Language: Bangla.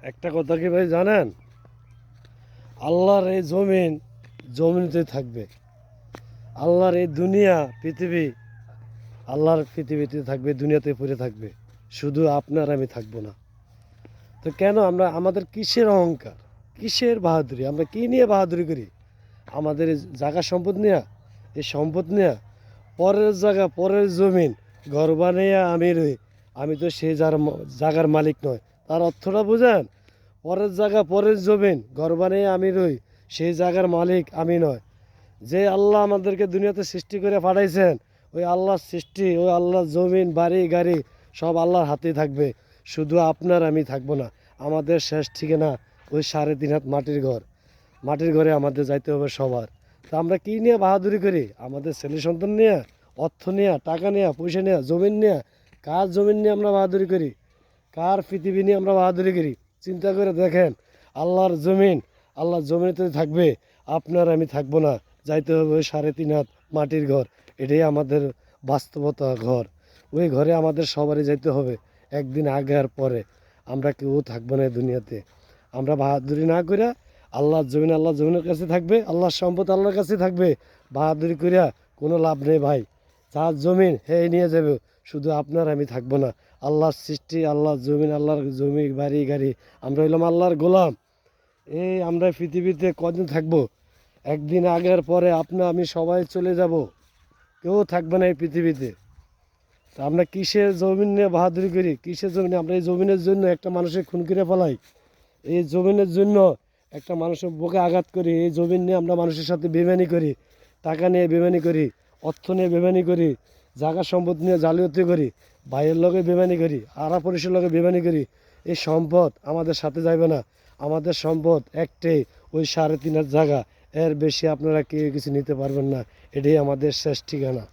একটা কথা কি ভাই জানেন, আল্লাহর এই জমিন জমিনতে থাকবে, আল্লাহর এই দুনিয়া পৃথিবী আল্লাহর পৃথিবীতে থাকবে, দুনিয়াতে পড়ে থাকবে, শুধু আপনার আমি থাকবো না। তো কেন আমরা আমাদের কিসের অহংকার, কিসের বাহাদুরি, আমরা কি নিয়ে বাহাদুরি করি? আমাদের এই জায়গা সম্পদ নিয়ে, এই সম্পদ নিয়ে, পরের জায়গা পরের জমিন ঘর বানিয়ে আমি রই, আমি তো সেই জায়গার মালিক নয়। তার অর্থটা বুঝেন? পরের জায়গা পরের জমিন ঘর বানিয়ে আমি রই, সেই জায়গার মালিক আমি নয়। যে আল্লাহ আমাদেরকে দুনিয়াতে সৃষ্টি করে পাঠাইছেন, ওই আল্লাহর সৃষ্টি, ওই আল্লাহর জমিন বাড়ি গাড়ি সব আল্লাহর হাতেই থাকবে, শুধু আপনার আমি থাকবো না। আমাদের শেষ ঠিকানা ওই 3.5 হাত মাটির ঘর, মাটির ঘরে আমাদের যাইতে হবে সবার। তা আমরা কী নিয়ে বাহাদুরি করি? আমাদের ছেলে সন্তান নিয়ে, অর্থ নিয়ে, টাকা নিয়ে, পয়সা নিয়ে, জমিন নিয়ে? কার জমিন নিয়ে আমরা বাহাদুরি করি? কার পৃথিবী নিয়ে আমরা বাহাদুরি করি? চিন্তা করে দেখেন, আল্লাহর জমিন, আল্লাহর জমিনেতে থাকবে, আপনার আমি থাকবো না, যাইতে হবে ওই 3.5 হাত মাটির ঘর। এটাই আমাদের বাস্তবতা ঘর। ওই ঘরে আমাদের সবারই যাইতে হবে একদিন, আগে আর পরে। আমরা কেউ থাকবো না এই দুনিয়াতে। আমরা বাহাদুরি না করে আল্লাহর জমিন আল্লাহর জমিনের কাছে থাকবে, আল্লাহর সম্পদ আল্লাহর কাছে থাকবে। বাহাদুরি করিয়া কোনো লাভ নেই ভাই। যার জমিন হে নিয়ে যাবে, শুধু আপনার আমি থাকবো না। আল্লাহর সৃষ্টি, আল্লাহর জমিন, আল্লাহর জমি বাড়ি গাড়ি, আমরা হইলাম আল্লাহর গোলাম। এই আমরা পৃথিবীতে কদিন থাকবো? একদিন আগের পরে আপনি আমি সবাই চলে যাব, কেউ থাকবে না এই পৃথিবীতে। তা আমরা কিসের জমিন নিয়ে বাহাদুরি করি? কিসের জমিনে? আমরা এই জমিনের জন্য একটা মানুষের খুন করে ফেলাই, এই জমিনের জন্য একটা মানুষের বুকে আঘাত করি, এই জমিন নিয়ে আমরা মানুষের সাথে বেইমানি করি, টাকা নিয়ে বেইমানি করি, অর্থ নিয়ে বেইমানি করি, জায়গা সম্পদ নিয়ে জালিয়াতি করি, ভাইয়ের লগে বেইমানি করি, আরা পরিষের লগে বেইমানি করি। এই সম্পদ আমাদের সাথে যাবে না। আমাদের সম্পদ একটাই, ওই 3.5 হাত জায়গা। এর বেশি আপনারা কেউ কিছু নিতে পারবেন না। এটাই আমাদের শেষ ঠিকানা।